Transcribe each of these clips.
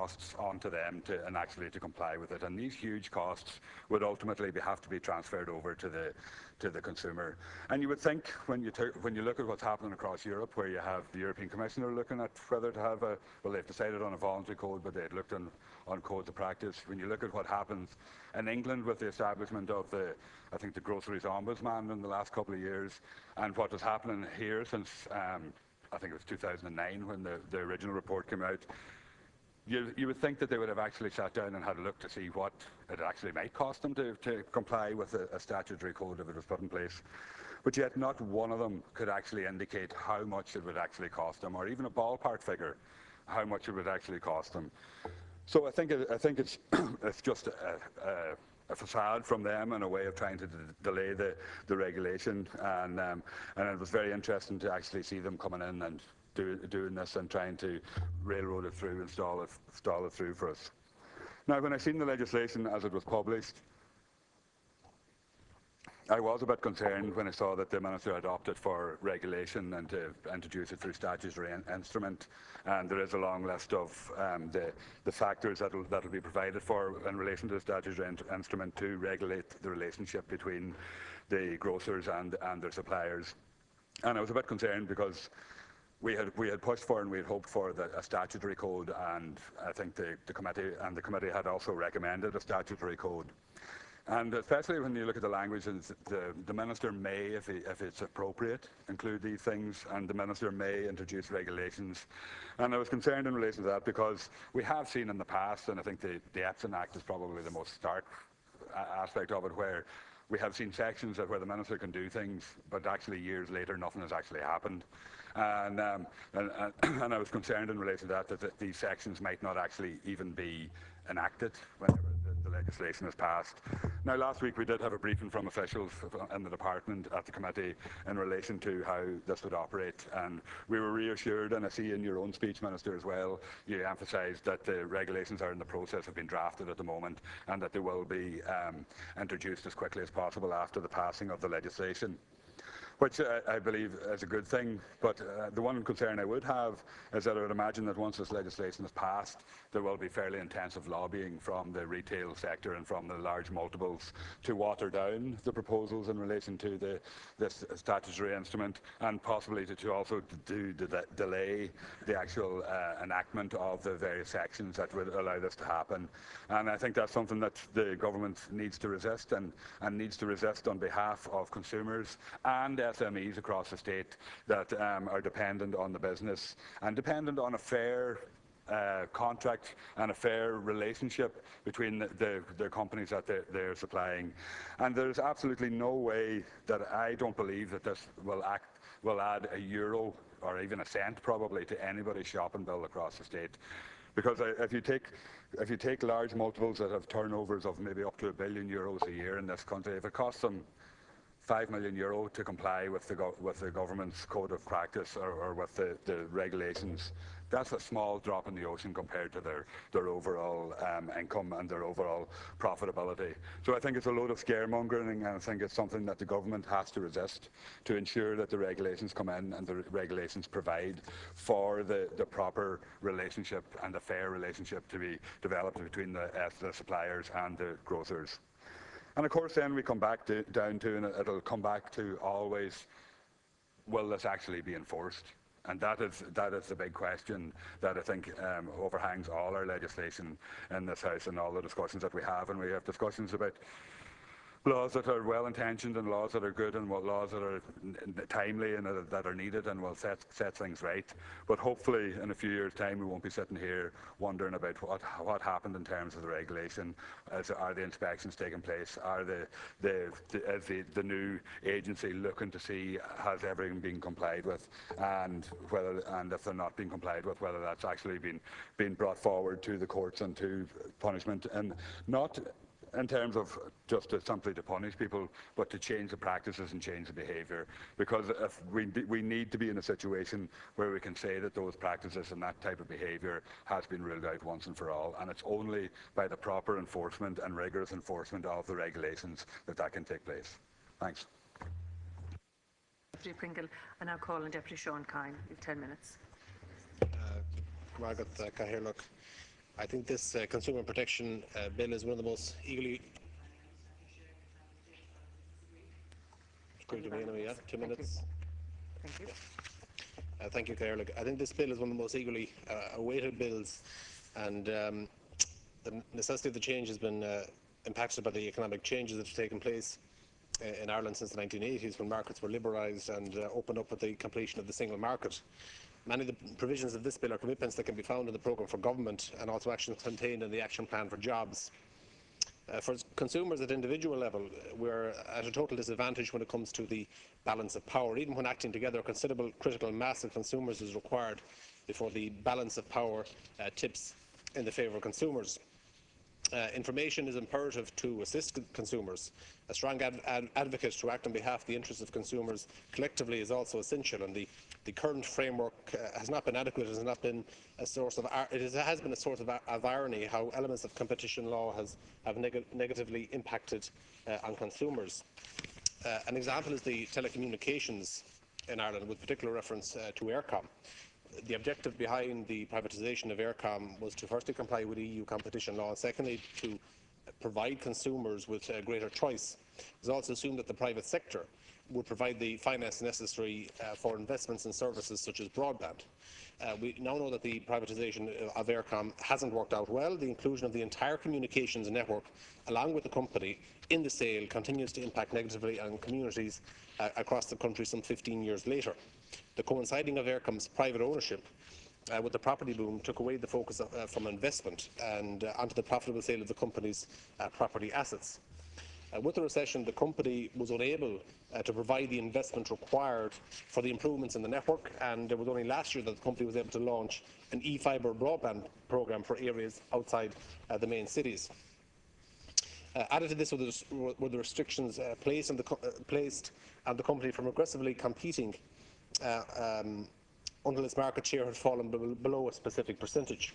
costs onto them and actually to comply with it. And these huge costs would ultimately have to be transferred over to the consumer. And you would think when you look at what's happening across Europe, where you have the European Commissioner looking at whether to have they've decided on a voluntary code, but they'd looked on codes of practice. When you look at what happens in England with the establishment of I think the Groceries Ombudsman in the last couple of years, and what was happening here since I think it was 2009 when the original report came out, you would think that they would have actually sat down and had a look to see what it actually might cost them to comply with a statutory code if it was put in place. But yet not one of them could actually indicate how much it would actually cost them, or even a ballpark figure how much it would actually cost them. So I think it's it's just a facade from them and a way of trying to delay the regulation, and it was very interesting to actually see them coming in and doing this and trying to railroad it through and stall it through for us. Now, when I seen the legislation as it was published, I was a bit concerned when I saw that the Minister had opted for regulation and to introduce it through statutory instrument, and there is a long list of the factors that will be provided for in relation to the statutory instrument to regulate the relationship between the grocers and their suppliers. And I was a bit concerned because we had pushed for and we had hoped for a statutory code, and I think the committee had also recommended a statutory code. And especially when you look at the language, the Minister may, if it's appropriate, include these things, and the Minister may introduce regulations. And I was concerned in relation to that because we have seen in the past, and I think the Epson Act is probably the most stark aspect of it, where we have seen sections where the Minister can do things, but actually years later nothing has actually happened. And I was concerned in relation to that these sections might not actually even be enacted whenever the legislation is passed. Now, last week we did have a briefing from officials in the department at the committee in relation to how this would operate, and we were reassured, and I see in your own speech, Minister, as well, you emphasised that the regulations are in the process of being drafted at the moment and that they will be introduced as quickly as possible after the passing of the legislation, which I believe is a good thing. But the one concern I would have is that I would imagine that once this legislation is passed, there will be fairly intensive lobbying from the retail sector and from the large multiples to water down the proposals in relation to this statutory instrument, and possibly to also delay the actual enactment of the various sections that would allow this to happen. And I think that's something that the government needs to resist, and needs to resist on behalf of consumers and SMEs across the state that are dependent on the business and dependent on a fair contract and a fair relationship between the companies that they're supplying. And there's absolutely no way that I don't believe that this will add €1 or even a cent probably to anybody's shopping bill across the state. Because if you take large multiples that have turnovers of maybe up to €1 billion a year in this country, if it costs them €5 million to comply with the government's code of practice or with the regulations, that's a small drop in the ocean compared to their overall income and their overall profitability. So I think it's a load of scaremongering, and I think it's something that the government has to resist to ensure that the regulations come in and the regulations provide for the proper relationship and the fair relationship to be developed between the suppliers and the grocers. And of course then we come back down to, and it'll come back to always, will this actually be enforced? And that is the big question that I think overhangs all our legislation in this House and all the discussions that we have. And we have discussions about laws that are well-intentioned and laws that are good and laws that are timely and that are needed and will set things right. But hopefully in a few years' time we won't be sitting here wondering about what happened in terms of the regulation. Are the inspections taking place? Is the new agency looking to see has everything been complied with, and if they're not being complied with, whether that's actually been brought forward to the courts and to punishment, and not in terms of just simply to punish people, but to change the practices and change the behaviour. Because if we need to be in a situation where we can say that those practices and that type of behaviour has been ruled out once and for all, and it's only by the proper enforcement and rigorous enforcement of the regulations that can take place. Thanks. Deputy Pringle, I now call on Deputy Sean Kine. You have 10 minutes. Margaret Cahirlock. I think this consumer protection bill is one of the most eagerly. Thank you To me very much. anyway, yeah, two Thank you. minutes. Thank you. Thank you, Claire. Look, I think this bill is one of the most eagerly awaited bills, and the necessity of the change has been impacted by the economic changes that have taken place in Ireland since the 1980s, when markets were liberalised and opened up with the completion of the single market. Many of the provisions of this bill are commitments that can be found in the programme for government and also actions contained in the action plan for jobs. For consumers at individual level, we're at a total disadvantage when it comes to the balance of power. Even when acting together, a considerable critical mass of consumers is required before the balance of power tips in the favour of consumers. Information is imperative to assist consumers. A strong advocate to act on behalf of the interests of consumers collectively is also essential, and the current framework has not been adequate. It has not been a source of has been a source of irony how elements of competition law have negatively impacted on consumers. An example is the telecommunications in Ireland, with particular reference to Eircom. The objective behind the privatisation of Eircom was to firstly comply with EU competition law, and secondly to provide consumers with greater choice. It was also assumed that the private sector would provide the finance necessary for investments in services such as broadband. We now know that the privatisation of Eircom hasn't worked out well. The inclusion of the entire communications network along with the company in the sale continues to impact negatively on communities across the country some 15 years later. The coinciding of Eircom's private ownership with the property boom took away the focus from investment and onto the profitable sale of the company's property assets. With the recession, the company was unable to provide the investment required for the improvements in the network, and it was only last year that the company was able to launch an e-fibre broadband programme for areas outside the main cities. Added to this were the restrictions placed on the company from aggressively competing until its market share had fallen below a specific percentage.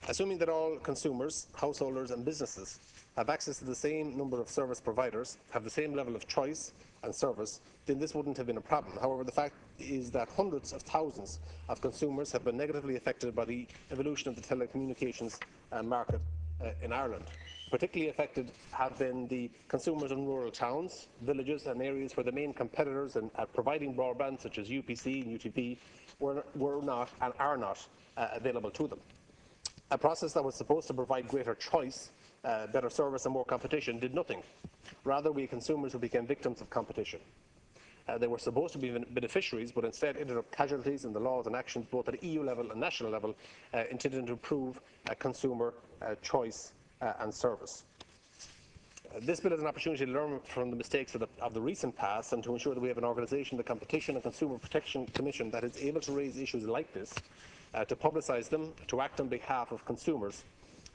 Assuming that all consumers, householders and businesses have access to the same number of service providers, have the same level of choice and service, then this wouldn't have been a problem. However, the fact is that hundreds of thousands of consumers have been negatively affected by the evolution of the telecommunications market in Ireland. Particularly affected have been the consumers in rural towns, villages and areas where the main competitors in providing broadband, such as UPC and UTP, were not and are not available to them. A process that was supposed to provide greater choice, better service and more competition did nothing. Rather, we consumers who became victims of competition. They were supposed to be beneficiaries, but instead ended up casualties in the laws and actions both at EU level and national level intended to improve consumer choice and service. This bill is an opportunity to learn from the mistakes of the recent past and to ensure that we have an organisation, the Competition and Consumer Protection Commission, that is able to raise issues like this, to publicise them, to act on behalf of consumers,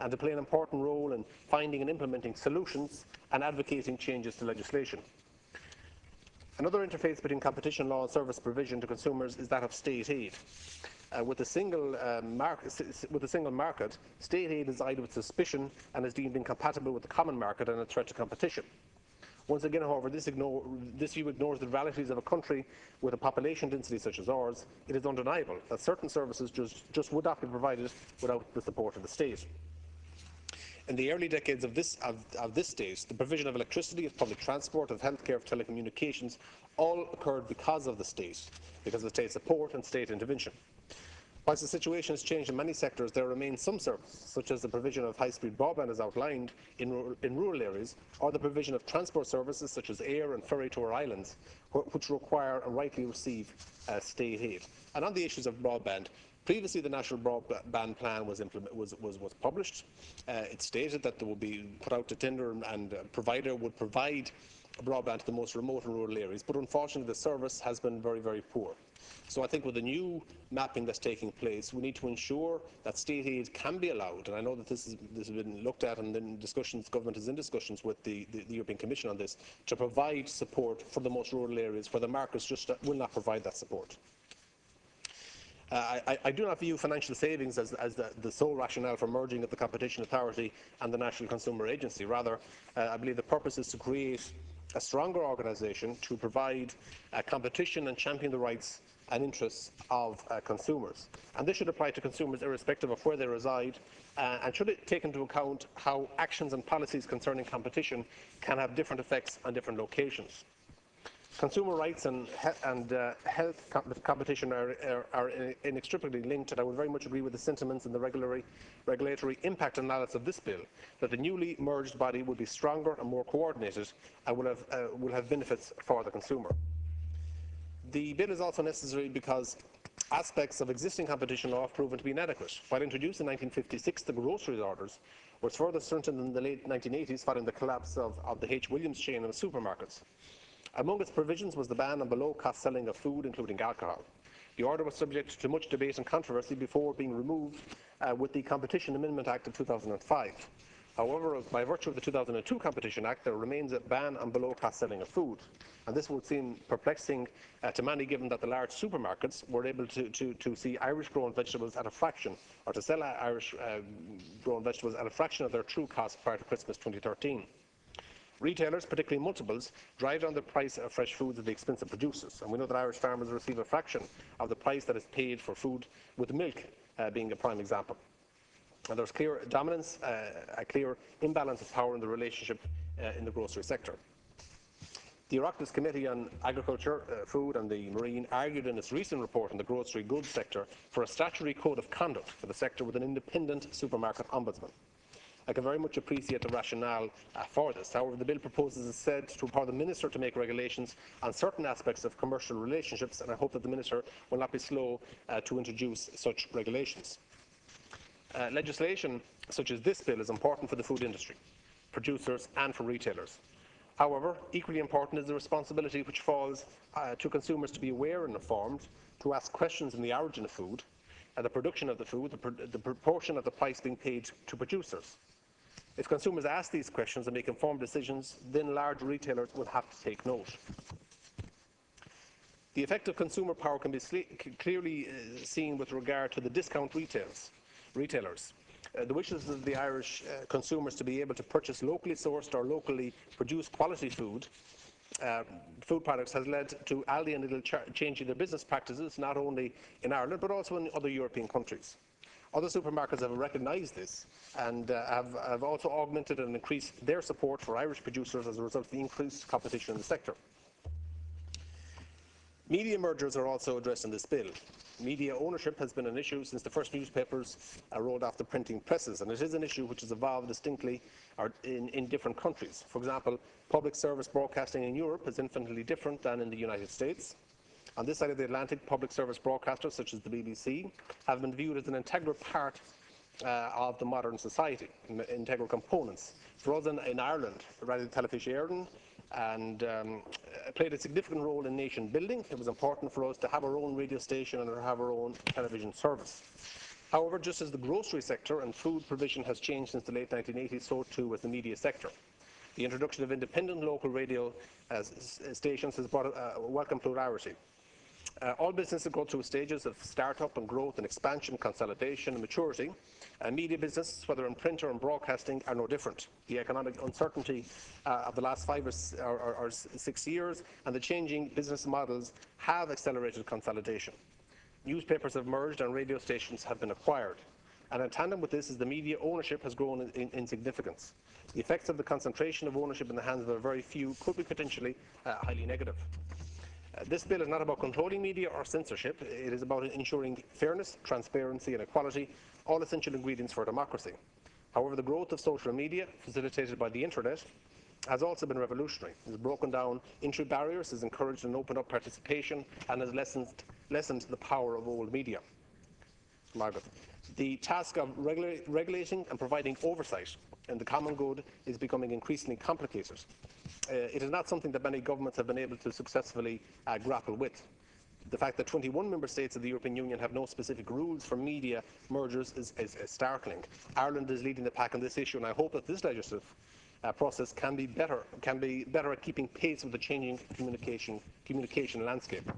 and to play an important role in finding and implementing solutions and advocating changes to legislation. Another interface between competition law and service provision to consumers is that of state aid. With the single market, state aid is eyed with suspicion and is deemed incompatible with the common market and a threat to competition. Once again, however, this view ignores the realities of a country with a population density such as ours. It is undeniable that certain services just would not be provided without the support of the state. In the early decades of this state, the provision of electricity, of public transport, of healthcare, of telecommunications, all occurred because of the state support and state intervention. Whilst the situation has changed in many sectors, there remain some services, such as the provision of high-speed broadband as outlined in rural areas, or the provision of transport services such as air and ferry to our islands, which require and rightly receive state aid. And on the issues of broadband, previously the National Broadband Plan was published. It stated that there would be put out to tender and a provider would provide broadband to the most remote and rural areas, but unfortunately the service has been very, very poor. So I think with the new mapping that's taking place, we need to ensure that state aid can be allowed, and I know that this has been looked at and in discussions, government is in discussions with the European Commission on this, to provide support for the most rural areas where the markets just will not provide that support. I do not view financial savings as the sole rationale for merging of the Competition Authority and the National Consumer Agency. Rather, I believe the purpose is to create a stronger organisation to provide competition and champion the rights and interests of consumers. And this should apply to consumers irrespective of where they reside, and should take into account how actions and policies concerning competition can have different effects on different locations. Consumer rights and health competition are inextricably linked, and I would very much agree with the sentiments in the regulatory impact analysis of this bill, that the newly merged body will be stronger and more coordinated and will have benefits for the consumer. The bill is also necessary because aspects of existing competition law have proven to be inadequate. While introduced in 1956, the groceries orders was further strengthened in the late 1980s following the collapse of the H. Williams chain of supermarkets. Among its provisions was the ban on below-cost selling of food, including alcohol. The order was subject to much debate and controversy before being removed with the Competition Amendment Act of 2005. However, by virtue of the 2002 Competition Act, there remains a ban on below-cost selling of food. And this would seem perplexing to many, given that the large supermarkets were able to see Irish-grown vegetables at a fraction, or to sell Irish-grown vegetables at a fraction of their true cost prior to Christmas 2013. Retailers, particularly multiples, drive down the price of fresh foods at the expense of producers. And we know that Irish farmers receive a fraction of the price that is paid for food, with milk being a prime example. And there's clear dominance, a clear imbalance of power in the relationship in the grocery sector. The Oireachtas Committee on Agriculture, Food and the Marine argued in its recent report on the grocery goods sector for a statutory code of conduct for the sector with an independent supermarket ombudsman. I can very much appreciate the rationale for this. However, the bill proposes instead to empower the Minister to make regulations on certain aspects of commercial relationships, and I hope that the Minister will not be slow to introduce such regulations. Legislation such as this bill is important for the food industry, producers and for retailers. However, equally important is the responsibility which falls to consumers to be aware and informed, to ask questions on the origin of food, the production of the food, the proportion of the price being paid to producers. If consumers ask these questions and make informed decisions, then large retailers will have to take note. The effect of consumer power can be clearly seen with regard to the discount retailers. The wishes of the Irish consumers to be able to purchase locally sourced or locally produced quality food products has led to Aldi and Lidl changing their business practices, not only in Ireland but also in other European countries. Other supermarkets have recognised this and have also augmented and increased their support for Irish producers as a result of the increased competition in the sector. Media mergers are also addressed in this bill. Media ownership has been an issue since the first newspapers rolled off the printing presses, and it is an issue which has evolved distinctly in different countries. For example, public service broadcasting in Europe is infinitely different than in the United States. On this side of the Atlantic, public service broadcasters such as the BBC have been viewed as an integral part of the modern society, integral components. For us in Ireland, Radio Telefís Éireann and played a significant role in nation building. It was important for us to have our own radio station and to have our own television service. However, just as the grocery sector and food provision has changed since the late 1980s, so too has the media sector. The introduction of independent local radio stations has brought a welcome plurality. All businesses go through stages of start-up and growth and expansion, consolidation and maturity. Media businesses, whether in print or in broadcasting, are no different. The economic uncertainty of the last 5 or 6 years and the changing business models have accelerated consolidation. Newspapers have merged and radio stations have been acquired. And in tandem with this is the media ownership has grown in significance. The effects of the concentration of ownership in the hands of a very few could be potentially highly negative. This bill is not about controlling media or censorship. It is about ensuring fairness, transparency and equality, all essential ingredients for democracy. However, the growth of social media, facilitated by the internet, has also been revolutionary. It has broken down entry barriers, has encouraged and opened up participation, and has lessened the power of old media. Margaret. The task of regulating and providing oversight in the common good is becoming increasingly complicated. It is not something that many governments have been able to successfully grapple with. The fact that 21 member states of the European Union have no specific rules for media mergers is startling. Ireland is leading the pack on this issue, and I hope that this legislative process can be better at keeping pace with the changing communication landscape.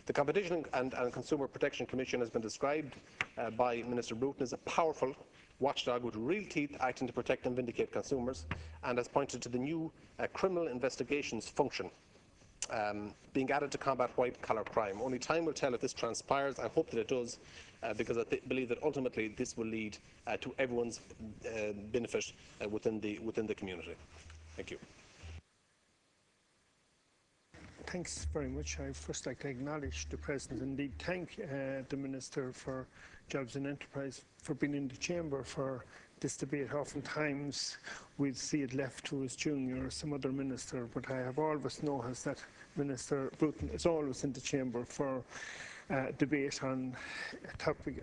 The Competition and Consumer Protection Commission has been described by Minister Bruton as a powerful watchdog with real teeth acting to protect and vindicate consumers, and has pointed to the new criminal investigations function. being added to combat white-collar crime. Only time will tell if this transpires. I hope that it does, because I believe that ultimately this will lead to everyone's benefit within the community. Thank you. Thanks very much. I'd first like to acknowledge the President and indeed thank the Minister for Jobs and Enterprise for being in the Chamber for this debate. Oftentimes we'd see it left to his junior or some other minister, but I have always noticed that Minister Bruton is always in the Chamber for debate on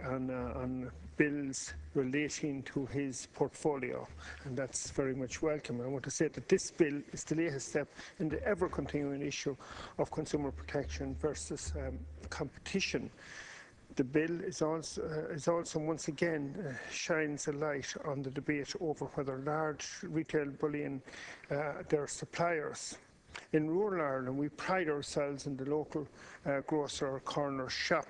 on bills relating to his portfolio, and that's very much welcome. I want to say that this bill is the latest step in the ever-continuing issue of consumer protection versus competition. The bill is also once again shines a light on the debate over whether large retail bullion their suppliers. In rural Ireland, we pride ourselves in the local grocer or corner shop.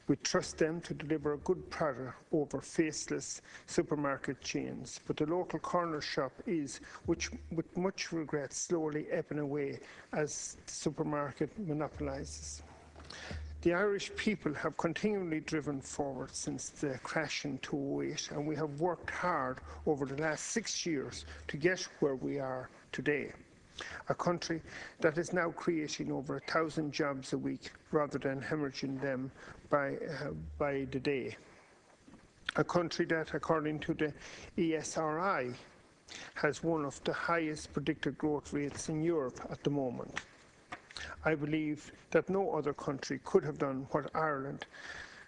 We trust them to deliver a good product over faceless supermarket chains. But the local corner shop is, with much regret, slowly ebbing away as the supermarket monopolises. The Irish people have continually driven forward since the crash in 2008, and we have worked hard over the last 6 years to get where we are today. A country that is now creating over 1,000 jobs a week rather than hemorrhaging them by the day. A country that, according to the ESRI, has one of the highest predicted growth rates in Europe at the moment. I believe that no other country could have done what Ireland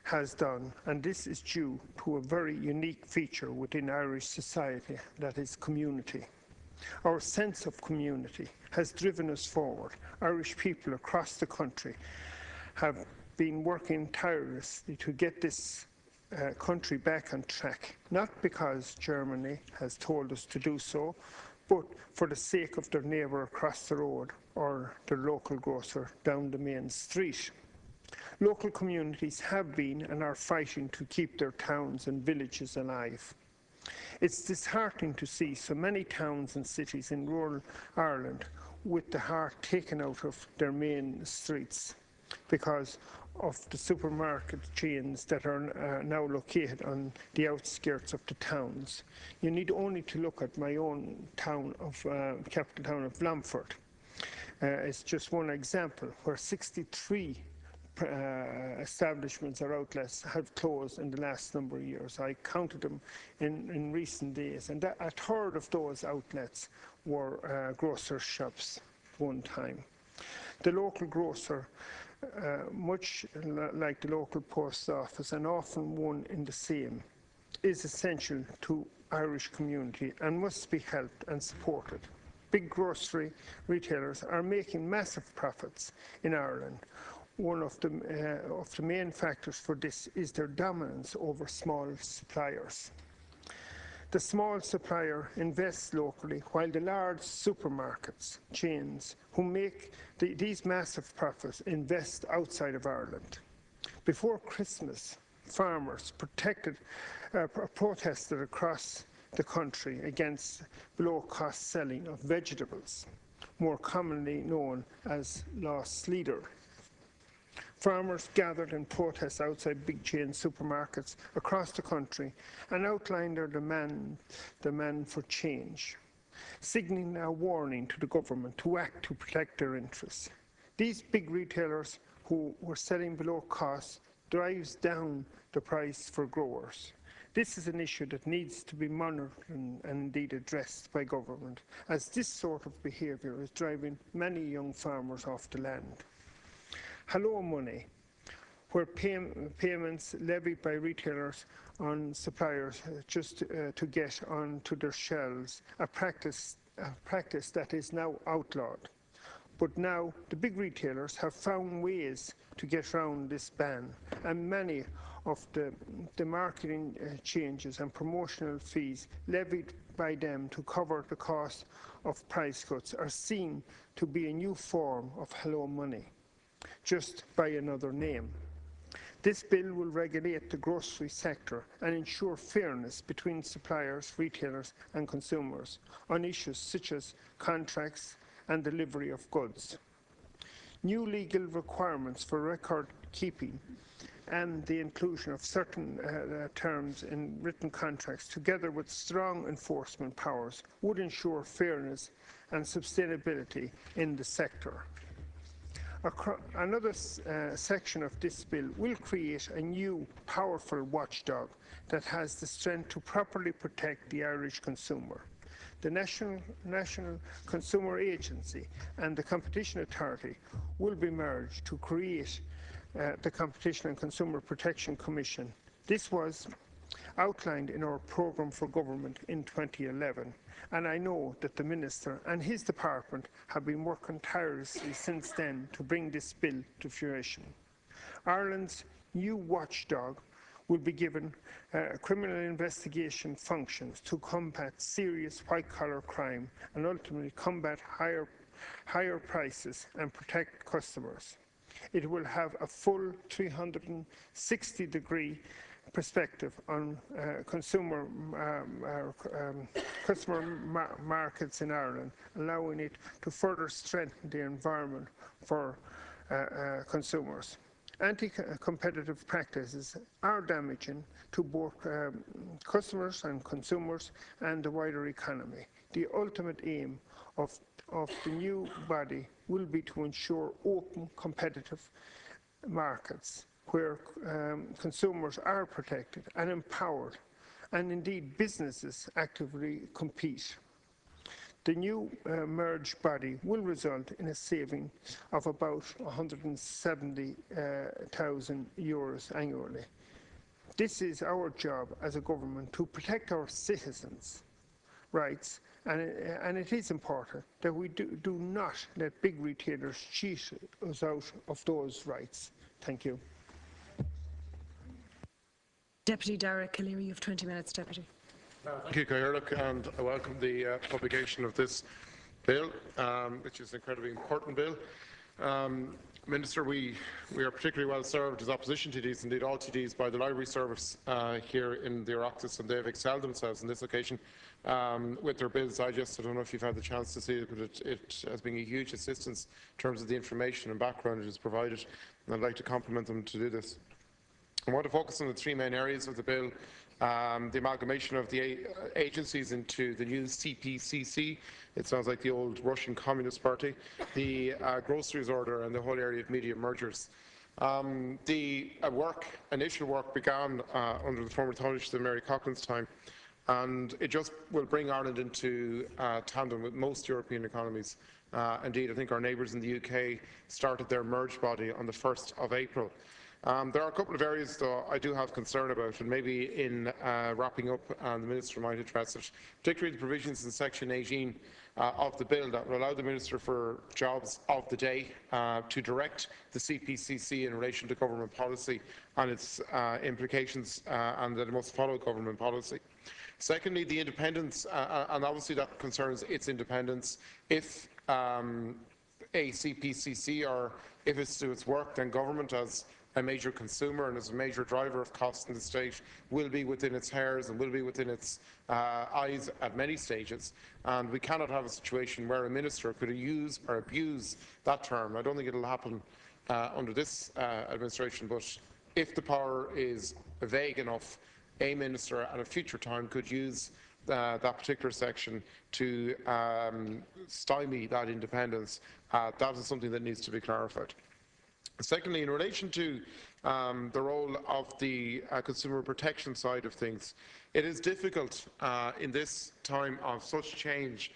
has done, and this is due to a very unique feature within Irish society, that is community. Our sense of community has driven us forward. Irish people across the country have been working tirelessly to get this country back on track, not because Germany has told us to do so, but for the sake of their neighbour across the road or their local grocer down the main street. Local communities have been and are fighting to keep their towns and villages alive. It's disheartening to see so many towns and cities in rural Ireland with the heart taken out of their main streets because of the supermarket chains that are now located on the outskirts of the towns. You need only to look at my own town of capital town of Longford. It's just one example where 63 establishments or outlets have closed in the last number of years. I counted them in recent days, and a third of those outlets were grocer shops at one time. The local grocer, much like the local post office and often one in the same, is essential to Irish community and must be helped and supported. Big grocery retailers are making massive profits in Ireland. One of the main factors for this is their dominance over small suppliers. The small supplier invests locally, while the large supermarkets chains who make these massive profits invest outside of Ireland. Before Christmas, farmers protested across the country against below-cost selling of vegetables, more commonly known as lost leader. Farmers gathered in protest outside big chain supermarkets across the country and outlined their demand for change, signalling a warning to the government to act to protect their interests. These big retailers who were selling below cost drives down the price for growers. This is an issue that needs to be monitored and indeed addressed by government, as this sort of behaviour is driving many young farmers off the land. Hello money, where payments levied by retailers on suppliers just to get onto their shelves, a practice that is now outlawed. But now the big retailers have found ways to get around this ban, and many of the marketing changes and promotional fees levied by them to cover the cost of price cuts are seen to be a new form of hello money, just by another name. This bill will regulate the grocery sector and ensure fairness between suppliers, retailers and consumers on issues such as contracts and delivery of goods. New legal requirements for record keeping and the inclusion of certain terms in written contracts, together with strong enforcement powers, would ensure fairness and sustainability in the sector. Another section of this bill will create a new, powerful watchdog that has the strength to properly protect the Irish consumer. The National Consumer Agency and the Competition Authority will be merged to create the Competition and Consumer Protection Commission. This was outlined in our programme for government in 2011, and I know that the Minister and his department have been working tirelessly since then to bring this bill to fruition. Ireland's new watchdog will be given criminal investigation functions to combat serious white-collar crime and ultimately combat higher prices and protect customers. It will have a full 360-degree perspective on customer markets in Ireland, allowing it to further strengthen the environment for consumers. Anti-competitive practices are damaging to both customers and consumers and the wider economy. The ultimate aim of the new body will be to ensure open, competitive markets where consumers are protected and empowered, and indeed businesses actively compete. The new merged body will result in a saving of about €170,000 annually. This is our job as a government, to protect our citizens' rights, and it is important that we do not let big retailers cheat us out of those rights. Thank you. Deputy Dara Calleary, you have 20 minutes, Deputy. Thank you, Catherine, and I welcome the publication of this bill, which is an incredibly important bill. Minister, we are particularly well served as opposition TDs, indeed all TDs, by the library service here in the Oireachtas, and they've excelled themselves on this occasion with their bills digest. I don't know if you've had the chance to see it, but it has been a huge assistance in terms of the information and background it has provided, and I'd like to compliment them to do this. I want to focus on the three main areas of the bill. The amalgamation of the agencies into the new CPCC, it sounds like the old Russian Communist Party, the groceries order, and the whole area of media mergers. The initial work began under the former Taoiseach Mary Coughlin's time, and it just will bring Ireland into tandem with most European economies. Indeed, I think our neighbours in the UK started their merged body on the 1st of April. There are a couple of areas, though, I do have concern about, and maybe in wrapping up, the Minister might address it, particularly the provisions in Section 18 of the bill that will allow the Minister for Jobs of the day to direct the CPCC in relation to government policy and its implications, and that it must follow government policy. Secondly, the independence, and obviously that concerns its independence. If a CPCC, or if it's to its work, then government as a major consumer and as a major driver of costs in the state will be within its hairs and will be within its eyes at many stages. And we cannot have a situation where a minister could use or abuse that term. I don't think it will happen under this administration, but if the power is vague enough, a minister at a future time could use that particular section to stymie that independence. That is something that needs to be clarified. Secondly, in relation to the role of the consumer protection side of things, it is difficult in this time of such change,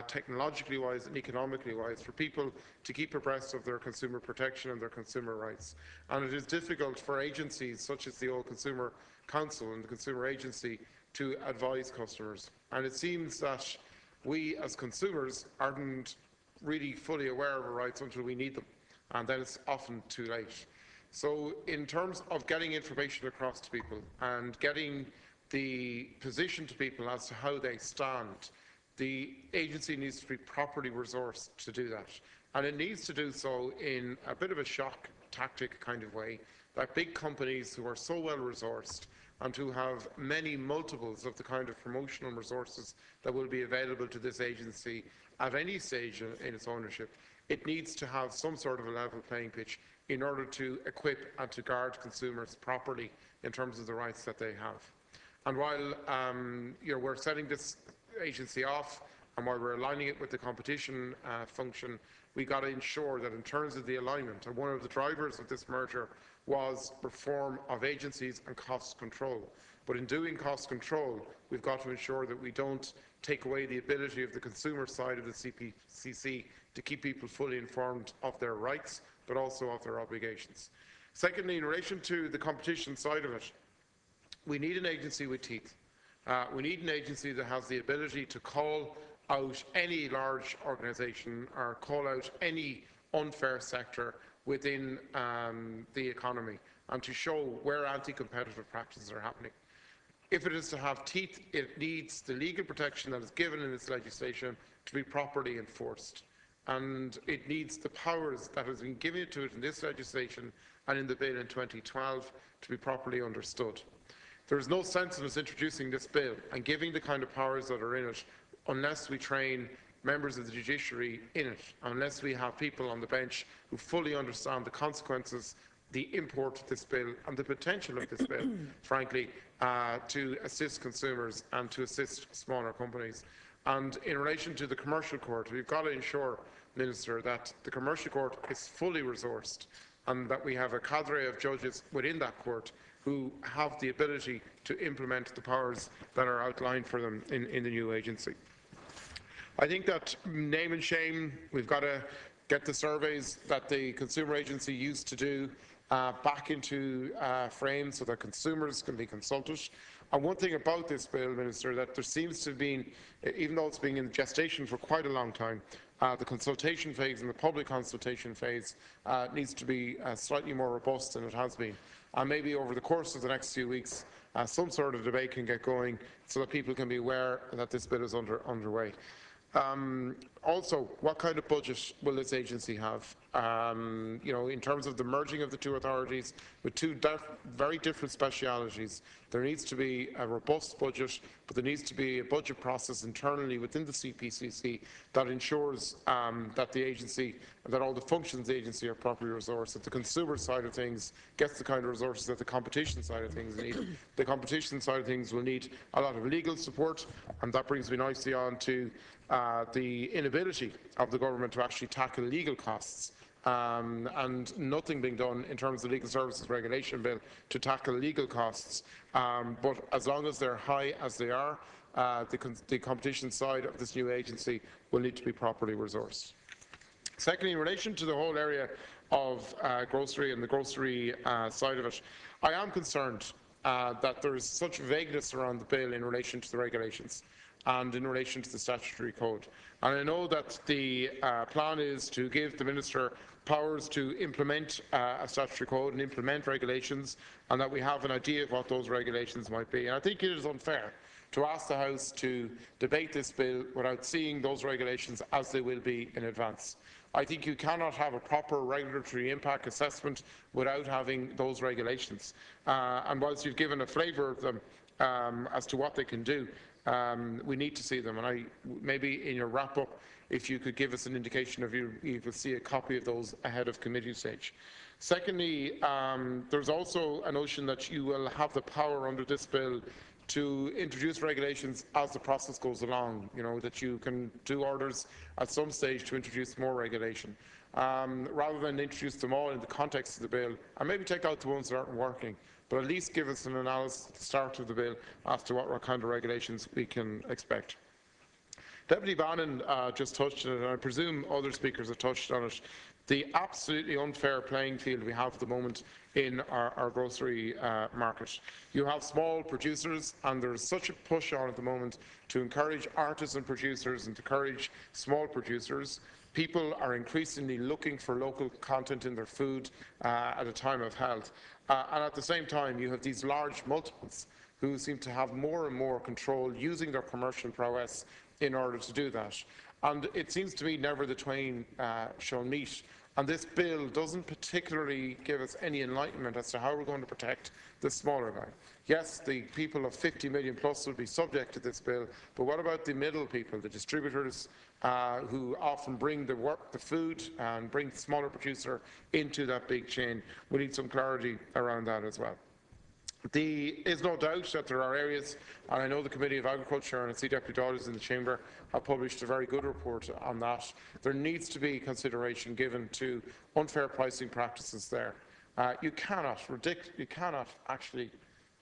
technologically wise and economically wise, for people to keep abreast of their consumer protection and their consumer rights. And it is difficult for agencies such as the Old Consumer Council and the Consumer Agency to advise customers. And it seems that we as consumers aren't really fully aware of our rights until we need them, and then it's often too late. So in terms of getting information across to people and getting the position to people as to how they stand, the agency needs to be properly resourced to do that. And it needs to do so in a bit of a shock tactic kind of way, that big companies who are so well resourced and who have many multiples of the kind of promotional resources that will be available to this agency at any stage in its ownership, it needs to have some sort of a level playing pitch in order to equip and to guard consumers properly in terms of the rights that they have. And while we're setting this agency off, and while we're aligning it with the competition function, we got to ensure that in terms of the alignment, and one of the drivers of this merger was reform of agencies and cost control. But in doing cost control, we've got to ensure that we don't take away the ability of the consumer side of the CPCC to keep people fully informed of their rights, but also of their obligations. Secondly, in relation to the competition side of it, we need an agency with teeth. We need an agency that has the ability to call out any large organisation or call out any unfair sector within the economy and to show where anti-competitive practices are happening. If it is to have teeth, it needs the legal protection that is given in this legislation to be properly enforced. And it needs the powers that has been given to it in this legislation and in the bill in 2012 to be properly understood. There is no sense in us introducing this bill and giving the kind of powers that are in it unless we train members of the judiciary in it, unless we have people on the bench who fully understand the consequences, the import of this bill and the potential of this bill, frankly, to assist consumers and to assist smaller companies. And in relation to the commercial court, we've got to ensure, Minister, that the commercial court is fully resourced and that we have a cadre of judges within that court who have the ability to implement the powers that are outlined for them in the new agency. I think that name and shame, we've got to get the surveys that the Consumer Agency used to do back into frame so that consumers can be consulted. And one thing about this bill, Minister, that there seems to have been, even though it's been in gestation for quite a long time, the consultation phase and the public consultation phase needs to be slightly more robust than it has been. And maybe over the course of the next few weeks, some sort of debate can get going so that people can be aware that this bill is underway. Also, what kind of budget will this agency have? In terms of the merging of the two authorities with two very different specialities, there needs to be a robust budget, but there needs to be a budget process internally within the CPCC that ensures that the agency, that all the functions of the agency are properly resourced, that the consumer side of things gets the kind of resources that the competition side of things need. The competition side of things will need a lot of legal support, and that brings me nicely on to the inability of the government to actually tackle legal costs and nothing being done in terms of the Legal Services Regulation Bill to tackle legal costs. But as long as they're high as they are, the competition side of this new agency will need to be properly resourced. Secondly, in relation to the whole area of grocery and the grocery side of it, I am concerned that there is such vagueness around the bill in relation to the regulations and in relation to the statutory code. And I know that the plan is to give the Minister powers to implement a statutory code and implement regulations, and that we have an idea of what those regulations might be. And I think it is unfair to ask the House to debate this bill without seeing those regulations as they will be in advance. I think you cannot have a proper regulatory impact assessment without having those regulations. And whilst you've given a flavour of them as to what they can do, we need to see them. And maybe in your wrap-up, if you could give us an indication of you will see a copy of those ahead of committee stage. Secondly, there's also a notion that you will have the power under this bill to introduce regulations as the process goes along, that you can do orders at some stage to introduce more regulation, rather than introduce them all in the context of the bill, and maybe take out the ones that aren't working, but at least give us an analysis at the start of the bill as to what kind of regulations we can expect. Deputy Bannon just touched on it, and I presume other speakers have touched on it, the absolutely unfair playing field we have at the moment in our grocery market. You have small producers, and there's such a push on at the moment to encourage artisan producers and to encourage small producers. People are increasingly looking for local content in their food at a time of health. And at the same time, you have these large multiples who seem to have more and more control using their commercial prowess in order to do that. And it seems to me never the twain shall meet And this bill doesn't particularly give us any enlightenment as to how we're going to protect the smaller guy. Yes, the people of 50 million plus will be subject to this bill, but what about the middle people, the distributors who often bring the food and bring the smaller producer into that big chain? We need some clarity around that as well. There is no doubt that there are areas, and I know the Committee of Agriculture, and I see Deputy Dáil is in the Chamber, have published a very good report on that. There needs to be consideration given to unfair pricing practices there. You cannot actually,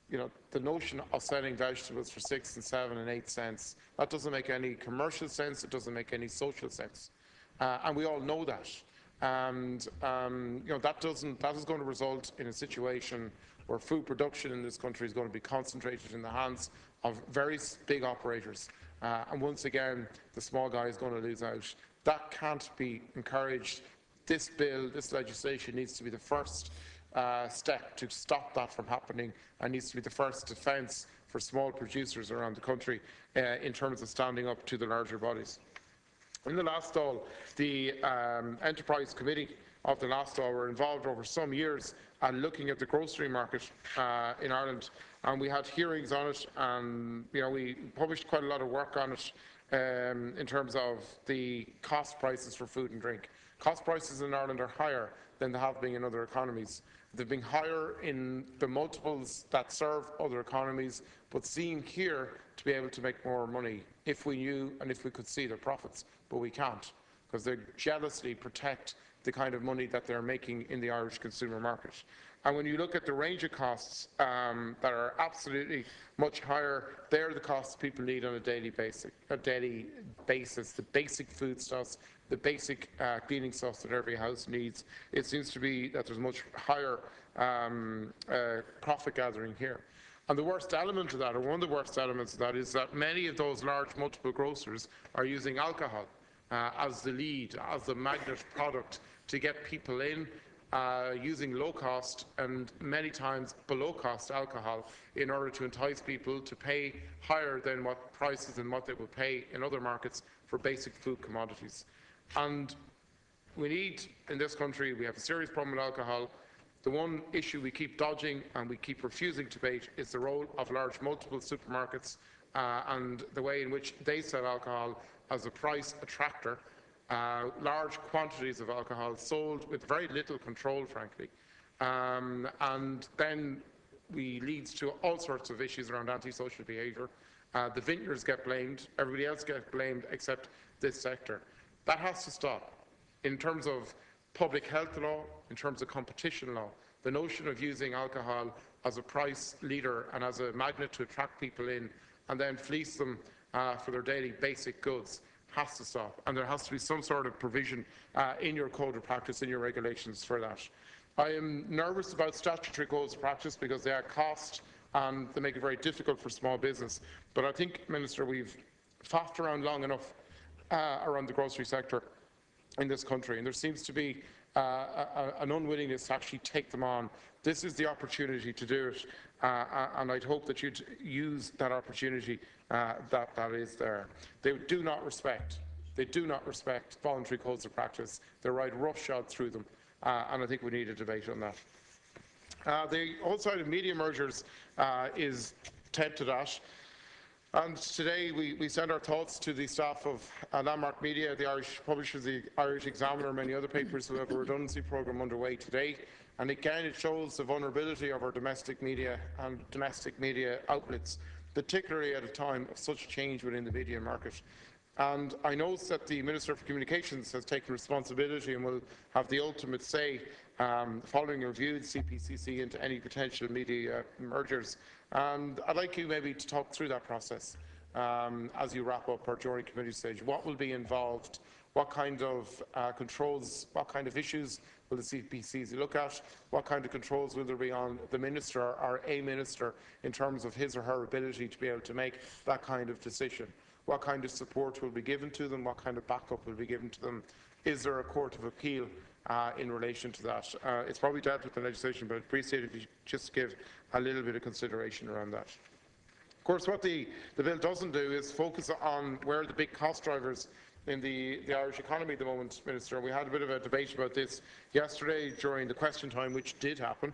the notion of selling vegetables for 6 and 7 and 8 cents, that doesn't make any commercial sense, it doesn't make any social sense. And we all know that. And that is going to result in a situation where food production in this country is going to be concentrated in the hands of very big operators. And once again, the small guy is going to lose out. That can't be encouraged. This bill, this legislation needs to be the first step to stop that from happening, and needs to be the first defence for small producers around the country in terms of standing up to the larger bodies. In the last Dáil, the Enterprise Committee of the last Dáil were involved over some years and looking at the grocery market in Ireland, and we had hearings on it, and we published quite a lot of work on it in terms of the cost prices for food and drink. Cost prices in Ireland are higher than they have been in other economies. They've been higher in the multiples that serve other economies, but seem here to be able to make more money if we knew and if we could see their profits, but we can't, because they jealously protect the kind of money that they're making in the Irish consumer market. And when you look at the range of costs that are absolutely much higher, they're the costs people need on a daily basis, the basic foodstuffs, the basic cleaning stuff that every house needs. It seems to be that there's much higher profit gathering here. And the worst element of that, or one of the worst elements of that, is that many of those large multiple grocers are using alcohol as the lead, as the magnet product to get people in, using low-cost and many times below-cost alcohol in order to entice people to pay higher than what prices and what they would pay in other markets for basic food commodities. And we need, in this country, we have a serious problem with alcohol. The one issue we keep dodging and we keep refusing to debate is the role of large multiple supermarkets and the way in which they sell alcohol as a price attractor. Large quantities of alcohol sold with very little control, frankly. And then leads to all sorts of issues around antisocial behaviour. The vintners get blamed, everybody else gets blamed except this sector. That has to stop. In terms of public health law, in terms of competition law, the notion of using alcohol as a price leader and as a magnet to attract people in and then fleece them for their daily basic goods has to stop, and there has to be some sort of provision in your code of practice, in your regulations for that. I am nervous about statutory codes of practice because they add cost and they make it very difficult for small business. But I think, Minister, we've faffed around long enough around the grocery sector in this country, and there seems to be an unwillingness to actually take them on. This is the opportunity to do it, and I'd hope that you'd use that opportunity that is there. They do not respect voluntary codes of practice. They ride roughshod through them, and I think we need a debate on that. The whole side of media mergers is tied to that. And today we send our thoughts to the staff of Landmark Media, the Irish publishers, the Irish Examiner, and many other papers who have a redundancy programme underway today. And again, it shows the vulnerability of our domestic media and domestic media outlets, particularly at a time of such change within the media market. And I know that the Minister for Communications has taken responsibility and will have the ultimate say following a review of the CPCC into any potential media mergers. And I'd like you maybe to talk through that process as you wrap up or during committee stage. What will be involved? What kind of controls, what kind of issues will the CPCC look at? What kind of controls will there be on the minister or a minister in terms of his or her ability to be able to make that kind of decision? What kind of support will be given to them? What kind of backup will be given to them? Is there a court of appeal in relation to that? It's probably dealt with in legislation, but I'd appreciate if you just give a little bit of consideration around that. Of course, what the bill doesn't do is focus on where the big cost drivers in the Irish economy at the moment, Minister. We had a bit of a debate about this yesterday during the question time, which did happen,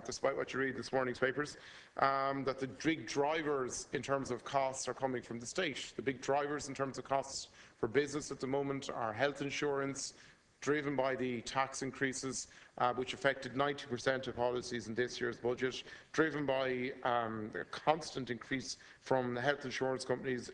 despite what you read in this morning's papers, that the big drivers in terms of costs are coming from the state. The big drivers in terms of costs for business at the moment are health insurance, driven by the tax increases, which affected 90% of policies in this year's budget, driven by a constant increase from the health insurance companies,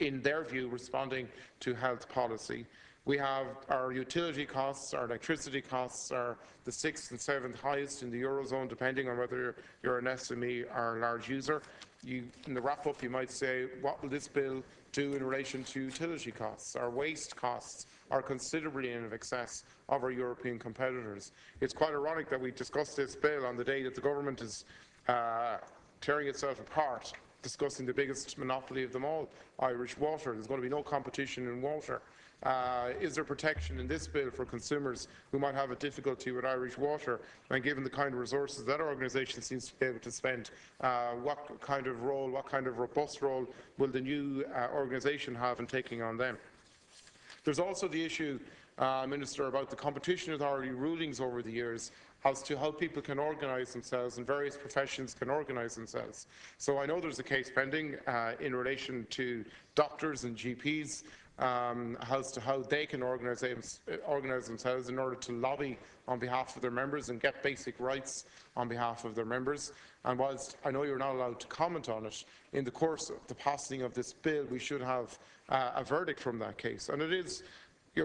in their view, responding to health policy. We have our utility costs, our electricity costs are the 6th and 7th highest in the Eurozone, depending on whether you're an SME or a large user. In the wrap-up, you might say, what will this bill do in relation to utility costs? Our waste costs are considerably in excess of our European competitors. It's quite ironic that we discussed this bill on the day that the government is tearing itself apart, discussing the biggest monopoly of them all, Irish water. There's going to be no competition in water. Is there protection in this bill for consumers who might have a difficulty with Irish water? And given the kind of resources that our organisation seems to be able to spend, what kind of role, what kind of robust role will the new organisation have in taking on them? There's also the issue, Minister, about the Competition Authority rulings over the years as to how people can organise themselves and various professions can organise themselves. So I know there's a case pending in relation to doctors and GPs as to how they can organise themselves in order to lobby on behalf of their members and get basic rights on behalf of their members. And whilst I know you're not allowed to comment on it, in the course of the passing of this bill, we should have a verdict from that case. And it is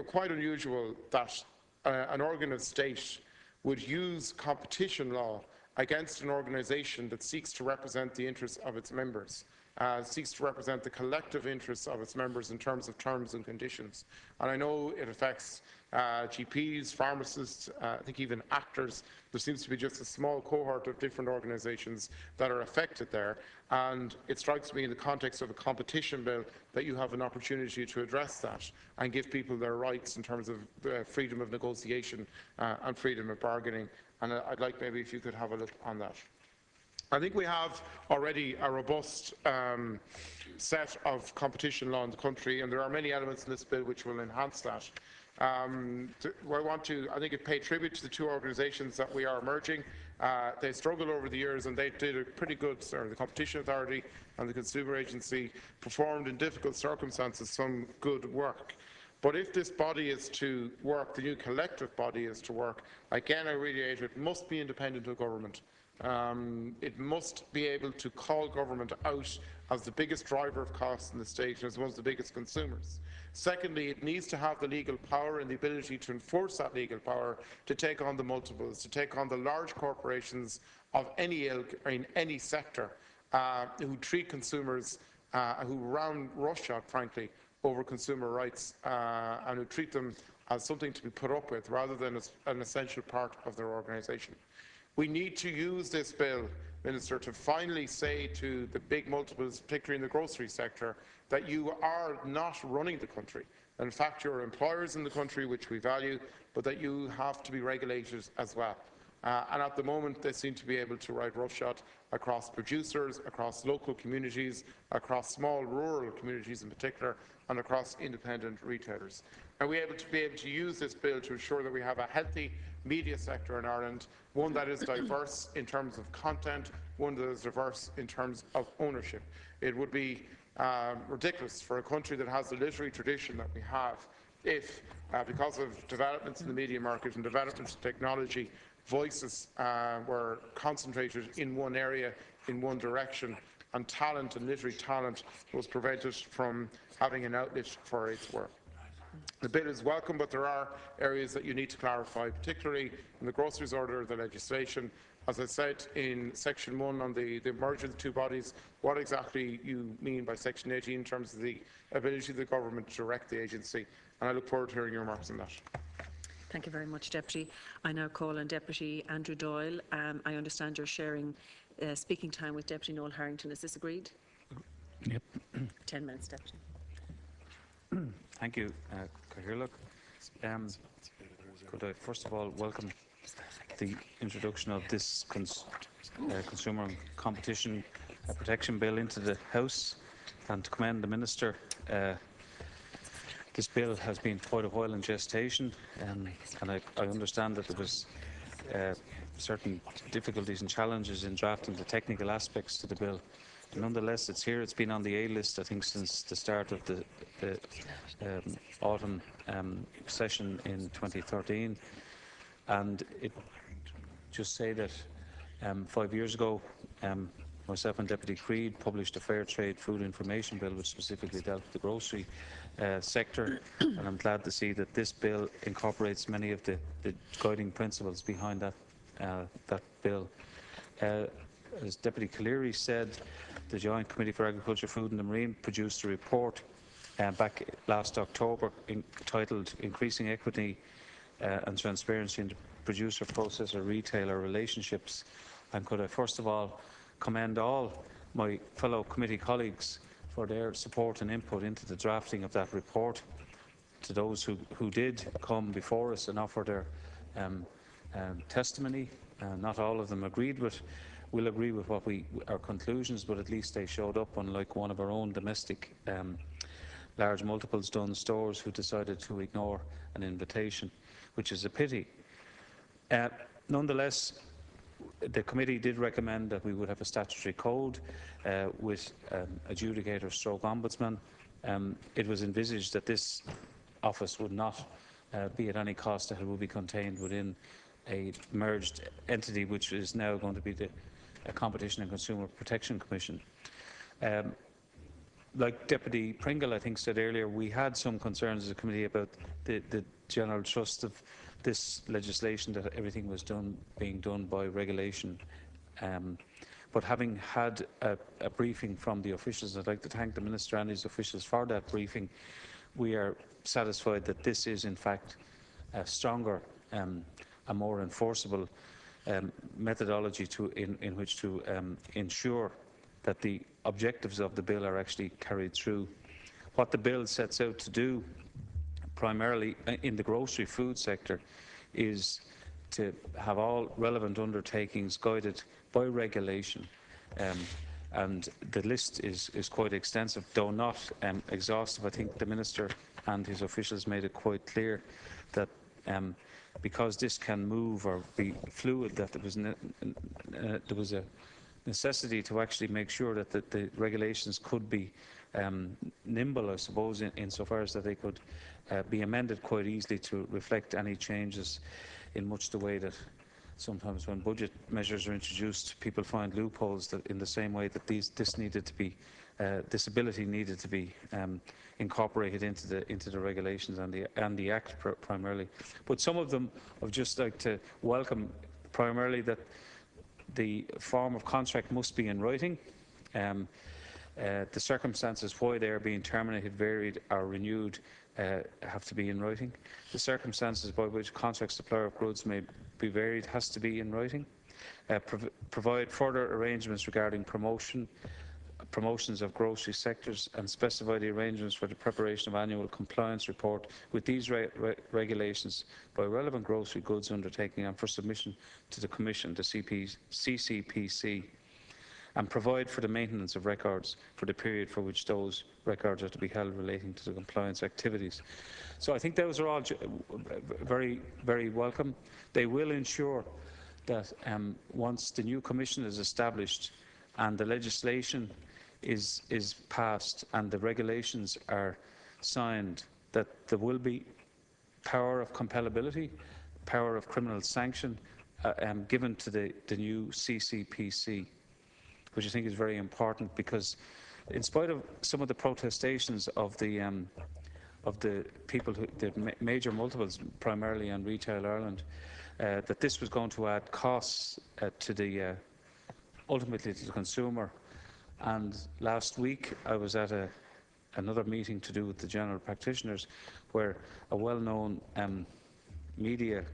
quite unusual that an organ of state would use competition law against an organisation that seeks to represent the interests of its members, seeks to represent the collective interests of its members in terms of terms and conditions. And I know it affects GPs, pharmacists, I think even actors. There seems to be just a small cohort of different organisations that are affected there. And it strikes me in the context of a competition bill that you have an opportunity to address that and give people their rights in terms of freedom of negotiation and freedom of bargaining. And I'd like maybe if you could have a look on that. I think we have already a robust set of competition law in the country, and there are many elements in this bill which will enhance that. I think it paid tribute to the two organisations that we are merging. They struggled over the years and they did a pretty good, the Competition Authority and the Consumer Agency performed in difficult circumstances some good work. But if this body is to work, the new collective body is to work, again I reiterate, it must be independent of government. It must be able to call government out as the biggest driver of costs in the state and as one of the biggest consumers. Secondly, it needs to have the legal power and the ability to enforce that legal power to take on the multiples, to take on the large corporations of any ilk or in any sector who treat consumers, who round roughshod, frankly, over consumer rights and who treat them as something to be put up with rather than as an essential part of their organisation. We need to use this bill, Minister, to finally say to the big multiples, particularly in the grocery sector, that you are not running the country. In fact, you're employers in the country, which we value, but that you have to be regulated as well. And at the moment, they seem to be able to ride roughshod across producers, across local communities, across small rural communities in particular, and across independent retailers. And we able to use this bill to ensure that we have a healthy media sector in Ireland, one that is diverse in terms of content, one that is diverse in terms of ownership. It would be ridiculous for a country that has the literary tradition that we have if, because of developments in the media market and developments in technology, voices were concentrated in one area, in one direction, and talent and literary talent was prevented from having an outlet for its work. The bill is welcome, but there are areas that you need to clarify, particularly in the groceries order of the legislation. As I said in section 1 on the merger of the two bodies, what exactly you mean by section 18 in terms of the ability of the government to direct the agency, and I look forward to hearing your remarks on that. Thank you very much, Deputy. I now call on Deputy Andrew Doyle. I understand you're sharing speaking time with Deputy Noel Harrington. Is this agreed? Yep. 10 minutes, Deputy. Thank you, Cathaoirleach. Could I first of all welcome the introduction of this Consumer and Competition Protection Bill into the House, and to commend the Minister This bill has been quite a while in gestation, and I understand that there was certain difficulties and challenges in drafting the technical aspects to the bill. But nonetheless, it's here. It's been on the A-list, I think, since the start of the autumn session in 2013. And it just say that 5 years ago, myself and Deputy Creed published a Fair Trade Food Information Bill, which specifically dealt with the grocery sector, and I'm glad to see that this bill incorporates many of the guiding principles behind that bill. As Deputy Cleary said, the Joint Committee for Agriculture, Food and the Marine produced a report back last October entitled Increasing Equity and Transparency in the Producer, Processor, Retailer Relationships. And could I first of all commend all my fellow committee colleagues for their support and input into the drafting of that report. To those who did come before us and offer their testimony, not all of them will agree with our conclusions, but at least they showed up, unlike one of our own domestic large multiples done stores who decided to ignore an invitation, which is a pity. Nonetheless, the committee did recommend that we would have a statutory code with adjudicator stroke ombudsman. It was envisaged that this office would not be at any cost, that it would be contained within a merged entity, which is now going to be the Competition and Consumer Protection Commission. Like Deputy Pringle, I think, said earlier, we had some concerns as a committee about the general thrust of this legislation, that everything was being done by regulation. But having had a briefing from the officials, I'd like to thank the Minister and his officials for that briefing. We are satisfied that this is in fact a stronger, a more enforceable methodology in which to ensure that the objectives of the bill are actually carried through. What the bill sets out to do, primarily in the grocery food sector, is to have all relevant undertakings guided by regulation. And the list is quite extensive, though not exhaustive. I think the Minister and his officials made it quite clear that because this can move or be fluid, that there was a necessity to actually make sure that the regulations could be nimble, I suppose, insofar as that they could be amended quite easily to reflect any changes, in much the way that sometimes when budget measures are introduced, people find loopholes, that in the same way that this ability needed to be incorporated into the regulations and the Act primarily. But some of them I'd just like to welcome, primarily that the form of contract must be in writing. The circumstances why they are being terminated, varied or renewed have to be in writing. The circumstances by which contract supplier of goods may be varied has to be in writing. Provide further arrangements regarding promotions of grocery sectors, and specify the arrangements for the preparation of annual compliance report with these regulations by relevant grocery goods undertaking and for submission to the Commission, the CCPC, and provide for the maintenance of records for the period for which those records are to be held relating to the compliance activities. So I think those are all very, very welcome. They will ensure that once the new Commission is established and the legislation is passed and the regulations are signed, that there will be power of compellability, power of criminal sanction given to the new CCPC, which I think is very important, because in spite of some of the protestations of the people, the major multiples, primarily in Retail Ireland, that this was going to add costs to ultimately to the consumer. And last week I was at another meeting to do with the general practitioners, where a well-known media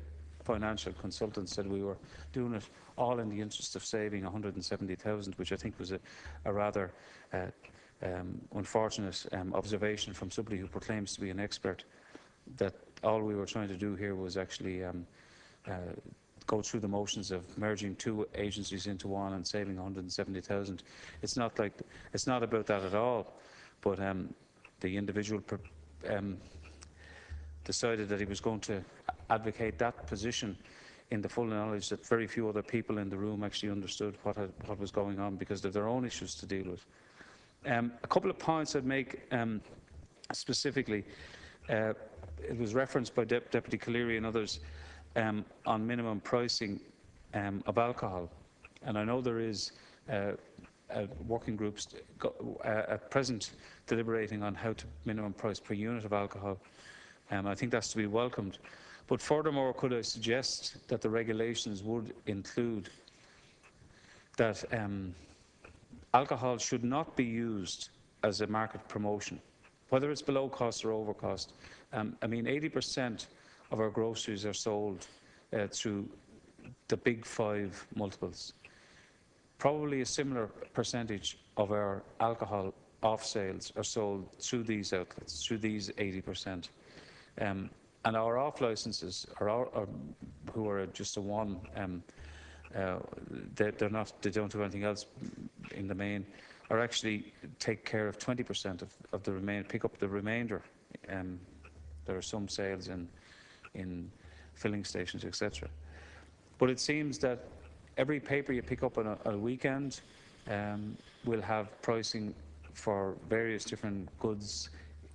financial consultant said we were doing it all in the interest of saving 170,000, which I think was a rather unfortunate observation from somebody who proclaims to be an expert, that all we were trying to do here was actually go through the motions of merging two agencies into one and saving 170,000. It's not about that at all. But the individual decided that he was going to advocate that position in the full knowledge that very few other people in the room actually understood what was going on because of their own issues to deal with. A couple of points I'd make specifically. It was referenced by Deputy Cleary and others on minimum pricing of alcohol. And I know there is working groups at present deliberating on how to minimum price per unit of alcohol. I think that's to be welcomed. But furthermore, could I suggest that the regulations would include that alcohol should not be used as a market promotion, whether it's below cost or over cost. I mean, 80% of our groceries are sold through the big 5 multiples. Probably a similar percentage of our alcohol off sales are sold through these outlets, through these 80%. And our off licenses, who are just a one, they don't do anything else in the main, are actually take care of 20% of the remainder, pick up the remainder. There are some sales in filling stations, etc. But it seems that every paper you pick up on a weekend will have pricing for various different goods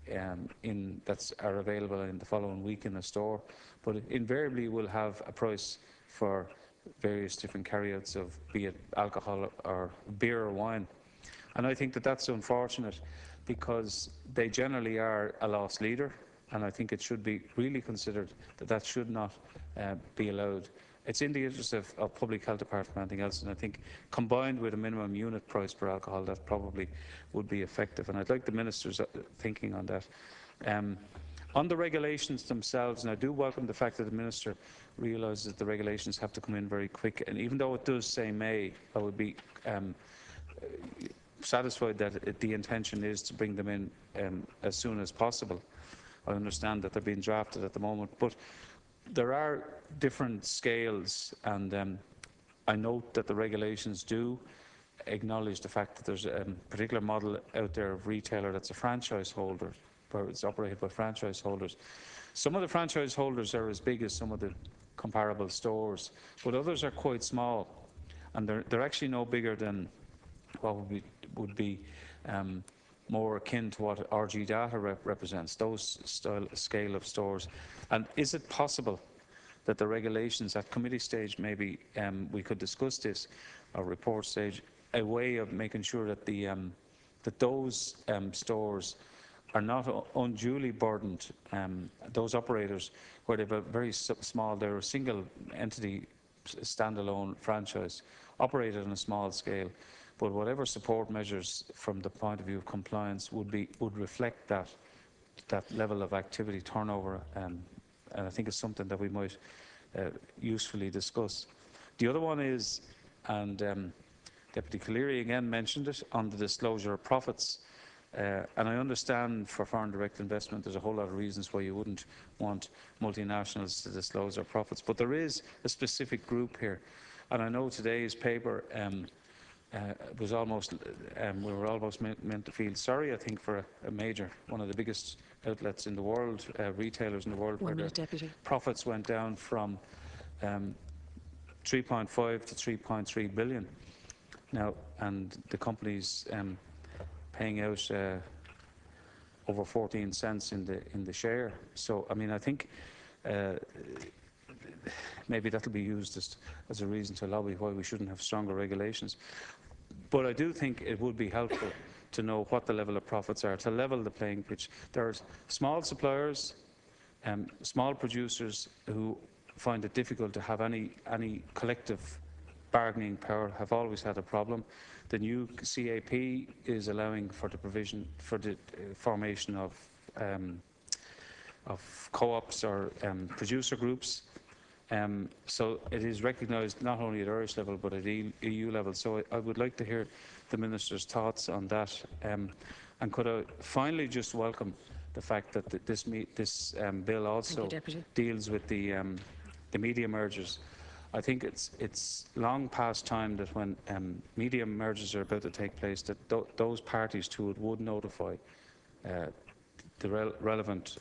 that are available in the following week in the store, but invariably will have a price for various different carryouts of, be it alcohol or beer or wine. And I think that that's unfortunate because they generally are a loss leader, and I think it should be really considered that that should not be allowed. It's in the interest of public health apart from anything else, and I think combined with a minimum unit price for alcohol, that probably would be effective. And I'd like the Minister's thinking on that. On the regulations themselves, and I do welcome the fact that the Minister realises that the regulations have to come in very quick, and even though it does say May, I would be satisfied that the intention is to bring them in as soon as possible. I understand that they're being drafted at the moment, but there are different scales, and I note that the regulations do acknowledge the fact that there's a particular model out there of retailer that's a franchise holder, where it's operated by franchise holders. Some of the franchise holders are as big as some of the comparable stores, but others are quite small, and they're actually no bigger than what would be more akin to what RG Data represents, those scale of stores. And is it possible that the regulations at committee stage, maybe we could discuss this, or report stage, a way of making sure that that those stores are not unduly burdened, those operators where they've a very small, they're a single entity, standalone franchise, operated on a small scale, but whatever support measures from the point of view of compliance would reflect that level of activity turnover, and I think it's something that we might usefully discuss. The other one is, and Deputy Cleary again mentioned it, on the disclosure of profits. And I understand for foreign direct investment there's a whole lot of reasons why you wouldn't want multinationals to disclose their profits, but there is a specific group here, and I know today's paper was almost, we were almost meant to feel sorry, I think, for a major, one of the biggest outlets in the world, retailers in the world, where the profits went down from 3.5 to 3.3 billion now, and the company's paying out over 14 cents in the share. So, I mean, I think maybe that'll be used as a reason to lobby why we shouldn't have stronger regulations. But I do think it would be helpful to know what the level of profits are, to level the playing pitch. There are small suppliers, small producers who find it difficult to have any collective bargaining power, have always had a problem. The new CAP is allowing for the provision, for the formation of co-ops or producer groups. So it is recognised not only at Irish level but at EU level. So I would like to hear the Minister's thoughts on that. And could I finally just welcome the fact that this bill also deals with the media mergers. I think it's long past time that when media mergers are about to take place, that those parties to it would notify the relevant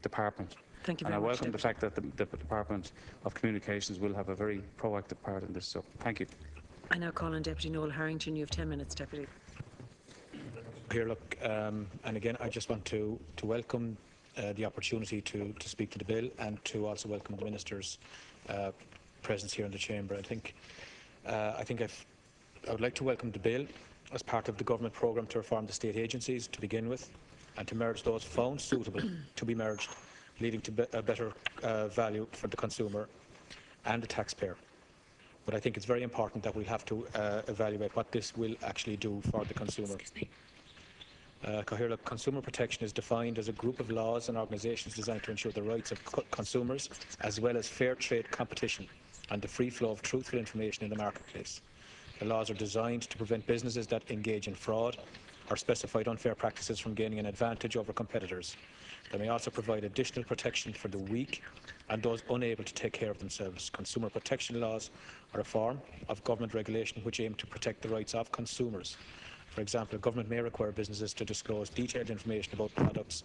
department. Thank you And very I much, welcome the Deputy. fact that the Department of Communications will have a very proactive part in this. So thank you. I now call on Deputy Noel Harrington. You have 10 minutes, Deputy. Here, look, and again, I just want to welcome the opportunity to speak to the bill, and to also welcome the Minister's presence here in the chamber. I would like to welcome the bill as part of the government programme to reform the state agencies to begin with, and to merge those found suitable to be merged, leading to a better value for the consumer and the taxpayer. But I think it's very important that we'll have to evaluate what this will actually do for the consumer. Consumer protection is defined as a group of laws and organisations designed to ensure the rights of consumers, as well as fair trade competition and the free flow of truthful information in the marketplace. The laws are designed to prevent businesses that engage in fraud or specified unfair practices from gaining an advantage over competitors. They may also provide additional protection for the weak and those unable to take care of themselves. Consumer protection laws are a form of government regulation which aim to protect the rights of consumers. For example, a government may require businesses to disclose detailed information about products,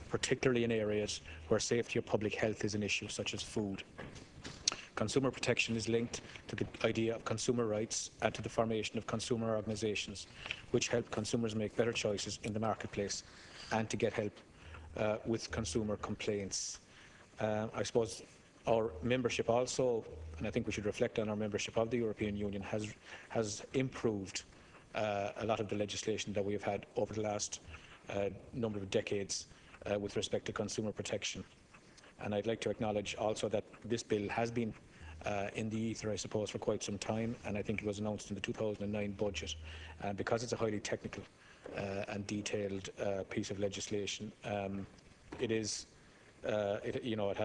particularly in areas where safety or public health is an issue, such as food. Consumer protection is linked to the idea of consumer rights and to the formation of consumer organisations, which help consumers make better choices in the marketplace and to get help with consumer complaints. I suppose our membership also, and I think we should reflect on our membership of the European Union, has improved a lot of the legislation that we have had over the last number of decades with respect to consumer protection. And I'd like to acknowledge also that this bill has been in the ether, I suppose, for quite some time, and I think it was announced in the 2009 budget. And because it's a highly technical and detailed piece of legislation, it has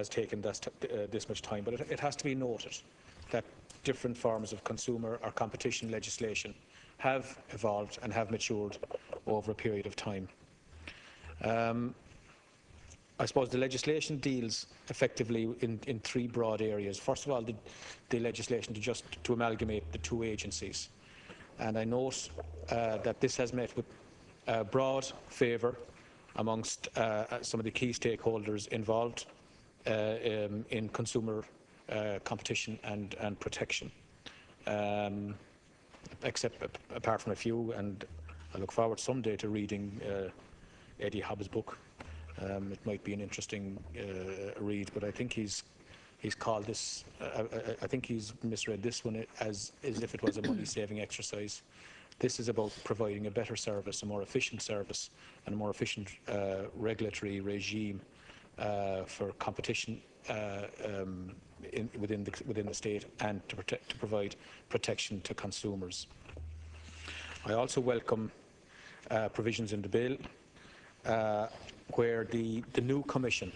taken this much time. But it has to be noted that different forms of consumer or competition legislation have evolved and have matured over a period of time. I suppose the legislation deals effectively in three broad areas. First of all, the legislation to amalgamate the two agencies. And I note that this has met with broad favour amongst some of the key stakeholders involved in consumer competition and protection. Apart from a few, and I look forward someday to reading Eddie Hobbs' book. It might be an interesting read, but I think he's called this, I think he's misread this one as if it was a money-saving exercise. This is about providing a better service, a more efficient service, and a more efficient regulatory regime for competition within the state, and to provide protection to consumers. I also welcome provisions in the bill where the new Commission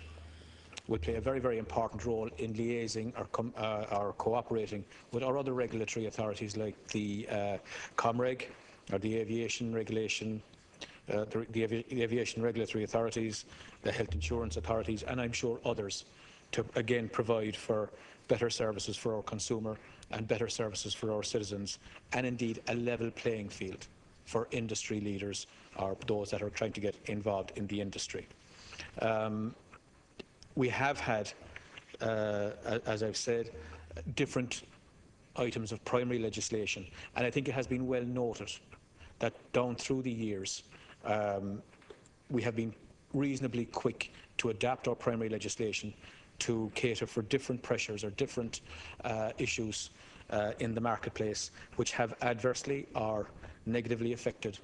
will play a very, very important role in liaising or cooperating with our other regulatory authorities, like the ComReg, or the aviation regulation, the aviation regulatory authorities, the health insurance authorities, and I'm sure others, to again provide for better services for our consumer and better services for our citizens, and indeed a level playing field for industry leaders or those that are trying to get involved in the industry. We have had, as I've said, different items of primary legislation, and I think it has been well noted that down through the years we have been reasonably quick to adapt our primary legislation to cater for different pressures or different issues in the marketplace, which have adversely or negatively affected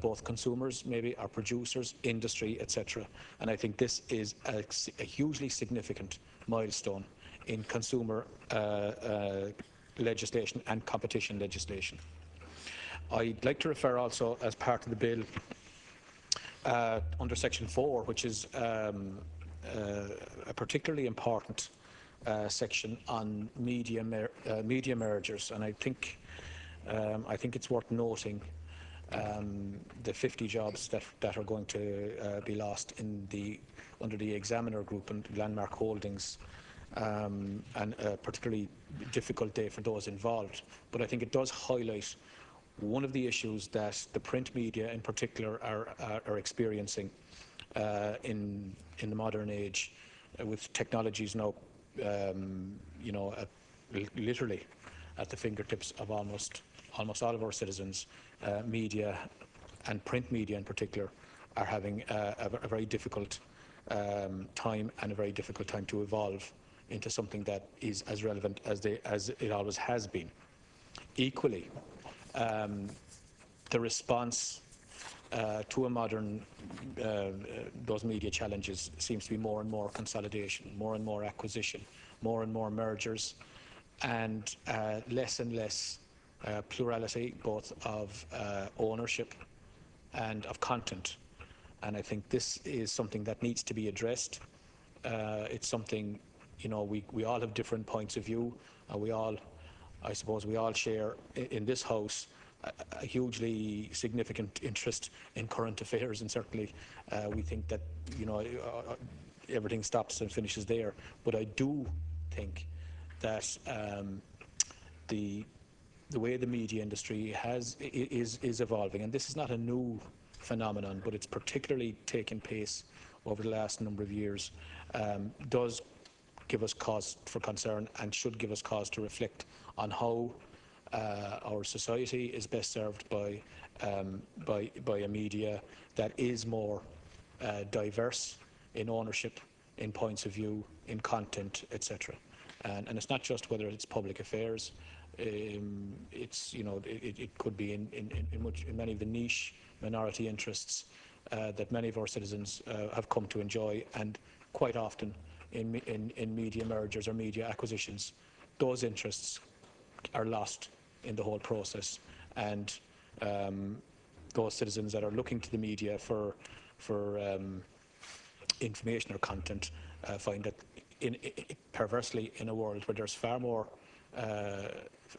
both consumers, maybe our producers, industry, etc. And I think this is a hugely significant milestone in consumer legislation and competition legislation. I'd like to refer also, as part of the bill, under Section 4, which is a particularly important section on media mergers, and I think it's worth noting the 50 jobs that are going to be lost under the Examiner Group and Landmark Holdings, and a particularly difficult day for those involved. But I think it does highlight one of the issues that the print media in particular are experiencing in the modern age, with technologies now, literally at the fingertips of almost all of our citizens. Media, and print media in particular, are having a very difficult time, and a very difficult time to evolve into something that is as relevant as it always has been. Equally, the response to a modern those media challenges seems to be more and more consolidation, more and more acquisition, more and more mergers, and less plurality, both of ownership and of content. And I think this is something that needs to be addressed. It's something, we all have different points of view. I suppose we all share in this House a hugely significant interest in current affairs, and certainly we think that everything stops and finishes there. But I do think that the way the media industry is evolving, and this is not a new phenomenon, but it's particularly taken place over the last number of years, does give us cause for concern, and should give us cause to reflect on how our society is best served by a media that is more diverse in ownership, in points of view, in content, etc. And it's not just whether it's public affairs. It's it could be in many of the niche minority interests that many of our citizens have come to enjoy, and quite often in media mergers or media acquisitions, those interests are lost in the whole process, and those citizens that are looking to the media for information or content find that perversely, in a world where there's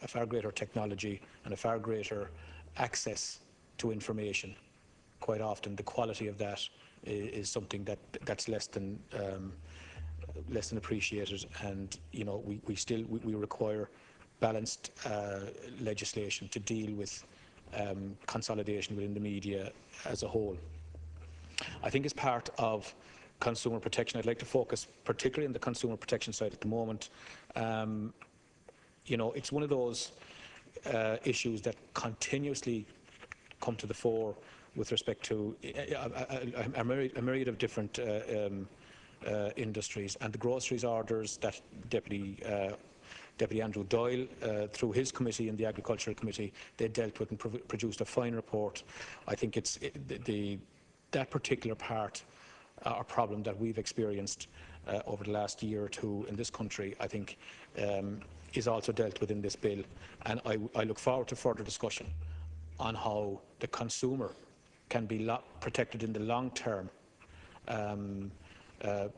a far greater technology and a far greater access to information, quite often the quality of that is something that's less than appreciated. And we require balanced legislation to deal with consolidation within the media as a whole. I think as part of consumer protection, I'd like to focus particularly on the consumer protection side at the moment. It's one of those issues that continuously come to the fore with respect to a myriad of different industries, and the groceries orders that Deputy Andrew Doyle, through his committee and the Agricultural Committee, they dealt with and produced a fine report. I think that particular part or problem that we've experienced over the last year or two in this country, I think, is also dealt with in this bill. And I look forward to further discussion on how the consumer can be protected in the long term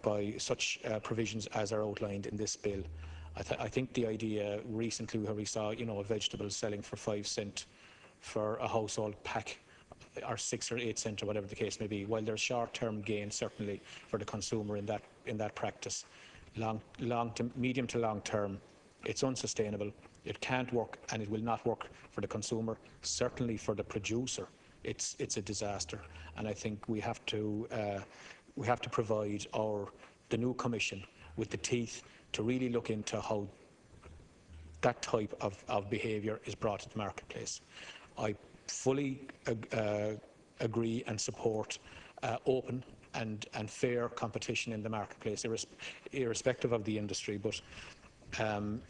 by such provisions as are outlined in this bill. I think the idea recently where we saw, a vegetable selling for 5 cents for a household pack, or 6 or 8 cents, or whatever the case may be, while there's short-term gain certainly for the consumer in that practice, medium to long term, it's unsustainable. It can't work, and it will not work for the consumer. Certainly for the producer, it's a disaster. And I think we have to provide the new Commission with the teeth to really look into how that type of behaviour is brought to the marketplace. I fully agree and support open and fair competition in the marketplace, irrespective of the industry, but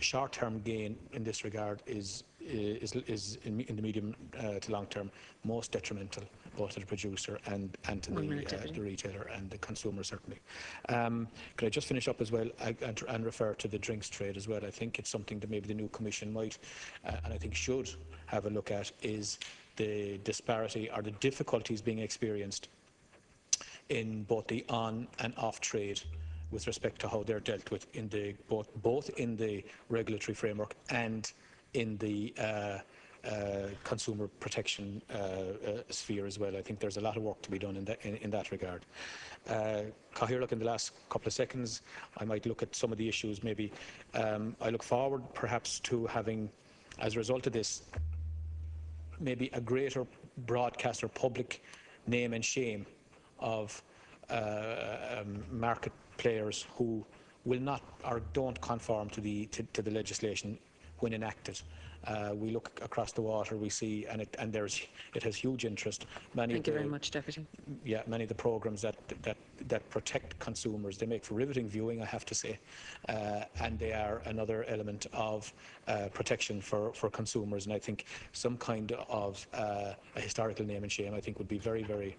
short-term gain in this regard is in the medium to long term most detrimental, both to the producer and to the retailer and the consumer, certainly. Could I just finish up as well and refer to the drinks trade as well? I think it's something that maybe the new Commission might and I think should have a look at, is the disparity or the difficulties being experienced in both the on and off trade with respect to how they're dealt with in both in the regulatory framework and in the consumer protection sphere as well. I think there's a lot of work to be done in that regard. Cathaoirleach, in the last couple of seconds, I might look at some of the issues maybe. I look forward perhaps to having, as a result of this, maybe a greater broadcast or public name and shame of market players who will not or don't conform to the legislation when enacted. We look across the water, we see, and it has huge interest. Thank you very much, Deputy. Yeah, many of the programmes that protect consumers, they make for riveting viewing, I have to say, and they are another element of protection for consumers. And I think some kind of a historical name and shame, I think, would be very, very